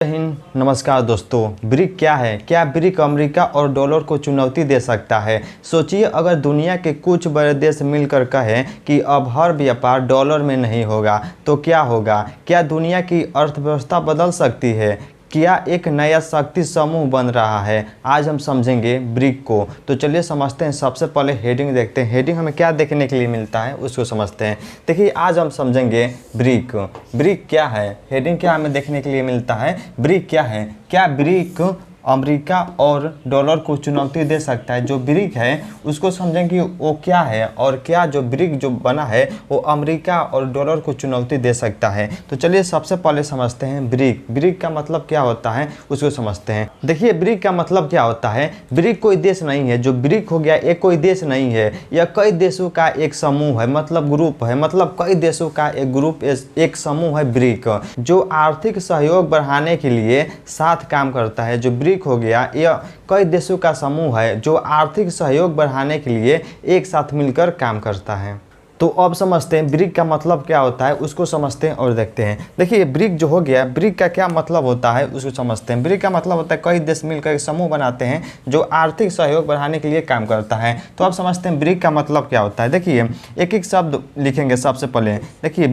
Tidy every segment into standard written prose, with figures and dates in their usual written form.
हिंद नमस्कार दोस्तों। ब्रिक क्या है? क्या ब्रिक अमेरिका और डॉलर को चुनौती दे सकता है? सोचिए, अगर दुनिया के कुछ बड़े देश मिलकर कहें कि अब हर व्यापार डॉलर में नहीं होगा तो क्या होगा? क्या दुनिया की अर्थव्यवस्था बदल सकती है? क्या एक नया शक्ति समूह बन रहा है? आज हम समझेंगे ब्रिक को। तो चलिए समझते हैं। सबसे पहले हेडिंग देखते हैं। हेडिंग हमें क्या देखने के लिए मिलता है उसको समझते हैं। देखिए, आज हम समझेंगे ब्रिक। ब्रिक क्या है? हेडिंग क्या हमें देखने के लिए मिलता है? ब्रिक क्या है? क्या ब्रिक अमेरिका और डॉलर को चुनौती दे सकता है? जो ब्रिक है उसको समझेंगे वो क्या है, और क्या जो ब्रिक जो बना है वो अमेरिका और डॉलर को चुनौती दे सकता है। तो चलिए सबसे पहले समझते हैं ब्रिक। ब्रिक का मतलब क्या होता है उसको समझते हैं। देखिए, ब्रिक का मतलब क्या होता है? ब्रिक कोई देश नहीं है। जो ब्रिक हो गया एक कोई देश नहीं है, यह कई देशों का एक समूह है, मतलब ग्रुप है। मतलब कई देशों का एक ग्रुप, एक समूह है ब्रिक, जो आर्थिक सहयोग बढ़ाने के लिए साथ काम करता है। जो ब्रिक हो गया यह कई देशों का समूह है जो आर्थिक सहयोग बढ़ाने के लिए एक साथ मिलकर काम करता है। तो अब समझते हैं ब्रिक का मतलब क्या होता है, उसको समझते हैं और देखते हैं। देखिए, ब्रिक जो हो गया, ब्रिक का क्या मतलब होता है उसको समझते हैं। ब्रिक का मतलब होता है कई देश मिलकर एक समूह बनाते हैं जो आर्थिक सहयोग बढ़ाने के लिए काम करता है। तो अब समझते हैं ब्रिक का मतलब क्या होता है। देखिए, एक एक शब्द लिखेंगे। सबसे पहले देखिए,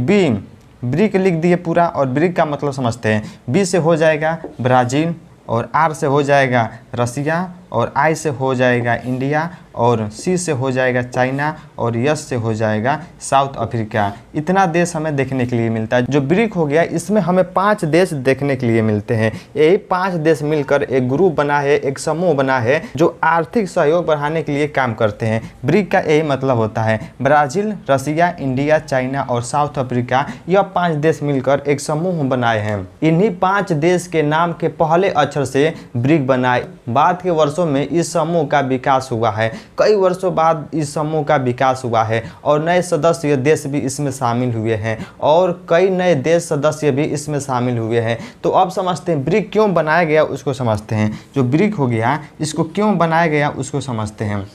ब्रिक लिख दिए पूरा, और ब्रिक का मतलब समझते हैं। बी से हो जाएगा ब्राज़ील, और आर से हो जाएगा रसिया, और आई से हो जाएगा इंडिया, और सी से हो जाएगा चाइना, और यस से हो जाएगा साउथ अफ्रीका। इतना देश हमें देखने के लिए मिलता है। जो ब्रिक हो गया इसमें हमें 5 देश देखने के लिए मिलते हैं। यही 5 देश मिलकर एक ग्रुप बना है, एक समूह बना है जो आर्थिक सहयोग बढ़ाने के लिए काम करते हैं। ब्रिक का यही मतलब होता है। ब्राज़ील, रसिया, इंडिया, चाइना और साउथ अफ्रीका, यह 5 देश मिलकर एक समूह बनाए हैं। इन्हीं 5 देश के नाम के पहले अक्षर से ब्रिक बनाए। बाद के वर्षों में इस समूह का विकास हुआ है। कई वर्षों बाद इस समूह का विकास हुआ है और नए सदस्य देश भी इसमें शामिल हुए हैं, और कई नए देश सदस्य भी इसमें शामिल हुए हैं। तो अब समझते हैं ब्रिक क्यों बनाया गया उसको समझते हैं। जो ब्रिक हो गया इसको क्यों बनाया गया उसको समझते हैं।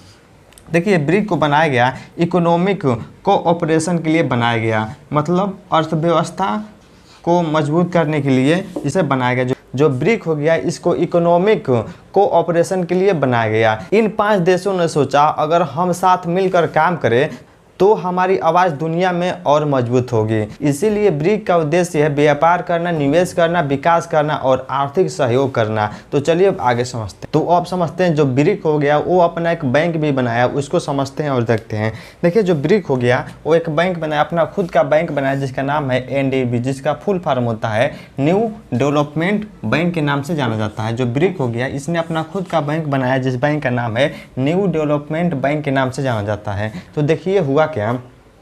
देखिए, ब्रिक को बनाया गया इकोनॉमिक कोऑपरेशन के लिए बनाया गया, मतलब अर्थव्यवस्था को मजबूत करने के लिए इसे बनाया गया। जो ब्रिक हो गया इसको इकोनॉमिक कोऑपरेशन के लिए बनाया गया। इन 5 देशों ने सोचा, अगर हम साथ मिलकर काम करें तो हमारी आवाज़ दुनिया में और मजबूत होगी। इसीलिए ब्रिक का उद्देश्य है व्यापार करना, निवेश करना, विकास करना और आर्थिक सहयोग करना। तो चलिए अब आगे समझते हैं। तो अब समझते हैं जो ब्रिक हो गया वो अपना एक बैंक भी बनाया, उसको समझते हैं और देखते हैं। देखिए, जो ब्रिक हो गया वो एक बैंक बनाया, अपना खुद का बैंक बनाया जिसका नाम है NDB, जिसका फुल फॉर्म होता है न्यू डेवलपमेंट बैंक के नाम से जाना जाता है। जो ब्रिक हो गया इसने अपना खुद का बैंक बनाया जिस बैंक का नाम है न्यू डेवलपमेंट बैंक के नाम से जाना जाता है। तो देखिए हुआ क्या,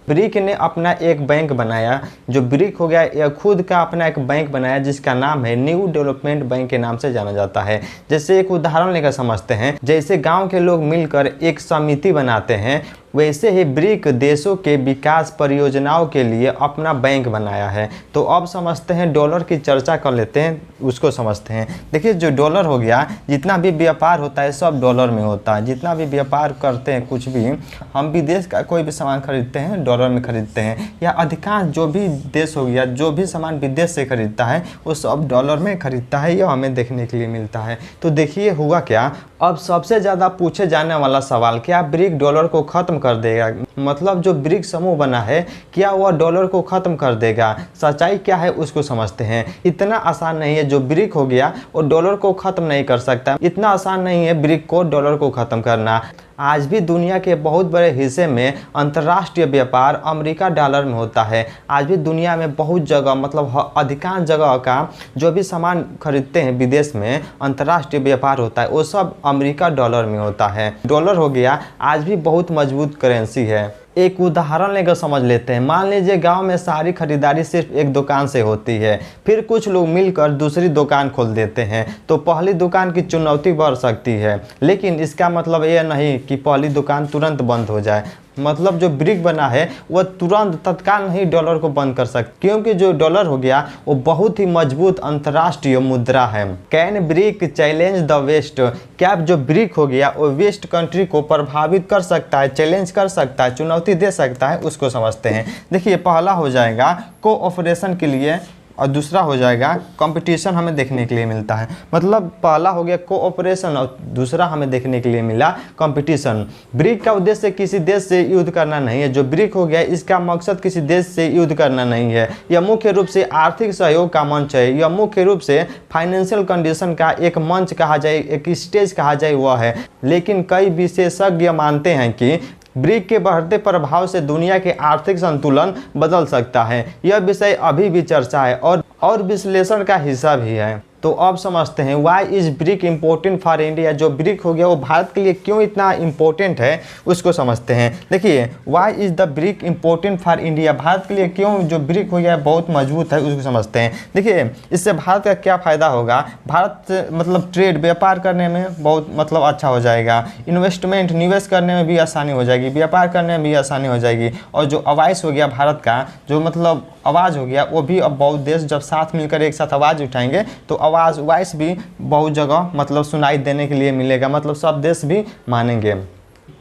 ब्रिक ने अपना एक बैंक बनाया। जो ब्रिक हो गया यह खुद का अपना एक बैंक बनाया जिसका नाम है न्यू डेवलपमेंट बैंक के नाम से जाना जाता है। जैसे एक उदाहरण लेकर समझते हैं। जैसे गांव के लोग मिलकर एक समिति बनाते हैं, वैसे ही ब्रिक देशों के विकास परियोजनाओं के लिए अपना बैंक बनाया है। तो अब समझते हैं, डॉलर की चर्चा कर लेते हैं, उसको समझते हैं। देखिए, जो डॉलर हो गया, जितना भी व्यापार होता है सब डॉलर में होता है। जितना भी व्यापार करते हैं, कुछ भी हम विदेश का कोई भी सामान खरीदते हैं डॉलर में खरीदते हैं, या अधिकांश जो भी देश हो गया जो भी सामान विदेश से खरीदता है वो सब डॉलर में खरीदता है। यह हमें देखने के लिए मिलता है। तो देखिए हुआ क्या, अब सबसे ज़्यादा पूछे जाने वाला सवाल, क्या ब्रिक डॉलर को ख़त्म कर देगा? मतलब जो ब्रिक समूह बना है क्या वह डॉलर को ख़त्म कर देगा? सच्चाई क्या है उसको समझते हैं। इतना आसान नहीं है। जो ब्रिक हो गया वो डॉलर को ख़त्म नहीं कर सकता। इतना आसान नहीं है ब्रिक को डॉलर को ख़त्म करना। आज भी दुनिया के बहुत बड़े हिस्से में अंतर्राष्ट्रीय व्यापार अमेरिका डॉलर में होता है। आज भी दुनिया में बहुत जगह, मतलब अधिकांश जगह का जो भी सामान खरीदते हैं विदेश में अंतर्राष्ट्रीय व्यापार होता है वो सब अमेरिका डॉलर में होता है। डॉलर हो गया आज भी बहुत मजबूत करेंसी है। एक उदाहरण लेकर समझ लेते हैं। मान लीजिए गांव में सारी खरीदारी सिर्फ एक दुकान से होती है, फिर कुछ लोग मिलकर दूसरी दुकान खोल देते हैं, तो पहली दुकान की चुनौती बढ़ सकती है। लेकिन इसका मतलब यह नहीं कि पहली दुकान तुरंत बंद हो जाए। मतलब जो ब्रिक बना है वह तुरंत तत्काल नहीं डॉलर को बंद कर सकते, क्योंकि जो डॉलर हो गया वो बहुत ही मजबूत अंतर्राष्ट्रीय मुद्रा है। Can BRIC challenge the West? क्या जो ब्रिक हो गया वो वेस्ट कंट्री को प्रभावित कर सकता है, चैलेंज कर सकता है, चुनौती दे सकता है? उसको समझते हैं। देखिए, पहला हो जाएगा कोऑपरेशन के लिए और दूसरा हो जाएगा कंपटीशन हमें देखने के लिए मिलता है। मतलब पहला हो गया कोऑपरेशन और दूसरा हमें देखने के लिए मिला कंपटीशन। ब्रिक का उद्देश्य किसी देश से युद्ध करना नहीं है। जो ब्रिक हो गया इसका मकसद किसी देश से युद्ध करना नहीं है। यह मुख्य रूप से आर्थिक सहयोग का मंच है। यह मुख्य रूप से फाइनेंशियल कंडीशन का एक मंच कहा जाए, एक स्टेज कहा जाए वह है। लेकिन कई विशेषज्ञ मानते हैं कि ब्रिक के बढ़ते प्रभाव से दुनिया के आर्थिक संतुलन बदल सकता है। यह विषय अभी भी चर्चा है और विश्लेषण का हिस्सा भी है। तो अब समझते हैं why is brick important for India. जो ब्रिक हो गया वो भारत के लिए क्यों इतना इम्पोर्टेंट है उसको समझते हैं। देखिए why is the brick important for India, Bharat के लिए क्यों जो ब्रिक हो गया बहुत मजबूत है उसको समझते हैं। देखिए इससे भारत का क्या फ़ायदा होगा। भारत मतलब ट्रेड व्यापार करने में बहुत मतलब अच्छा हो जाएगा। इन्वेस्टमेंट निवेश करने में भी आसानी हो जाएगी, व्यापार करने में भी आसानी हो जाएगी। और जो आवाज़ हो गया भारत का जो मतलब आवाज़ हो गया वो भी अब बहुत देश जब साथ मिलकर एक साथ आवाज़ उठाएंगे तो आवाज़ वॉइस भी बहुत जगह मतलब सुनाई देने के लिए मिलेगा, मतलब सब देश भी मानेंगे।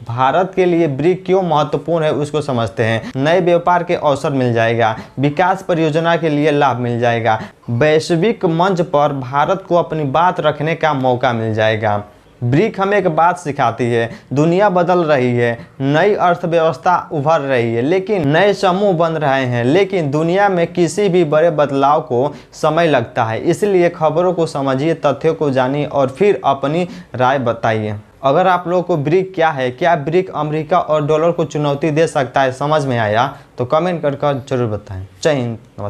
भारत के लिए ब्रिक क्यों महत्वपूर्ण है उसको समझते हैं। नए व्यापार के अवसर मिल जाएगा, विकास परियोजना के लिए लाभ मिल जाएगा, वैश्विक मंच पर भारत को अपनी बात रखने का मौका मिल जाएगा। ब्रिक हमें एक बात सिखाती है, दुनिया बदल रही है, नई अर्थव्यवस्था उभर रही है, लेकिन नए समूह बन रहे हैं, लेकिन दुनिया में किसी भी बड़े बदलाव को समय लगता है। इसलिए खबरों को समझिए, तथ्यों को जानिए और फिर अपनी राय बताइए। अगर आप लोगों को ब्रिक क्या है, क्या ब्रिक अमेरिका और डॉलर को चुनौती दे सकता है, समझ में आया तो कमेंट कर जरूर बताएं। जय हिंद, नमस्कार।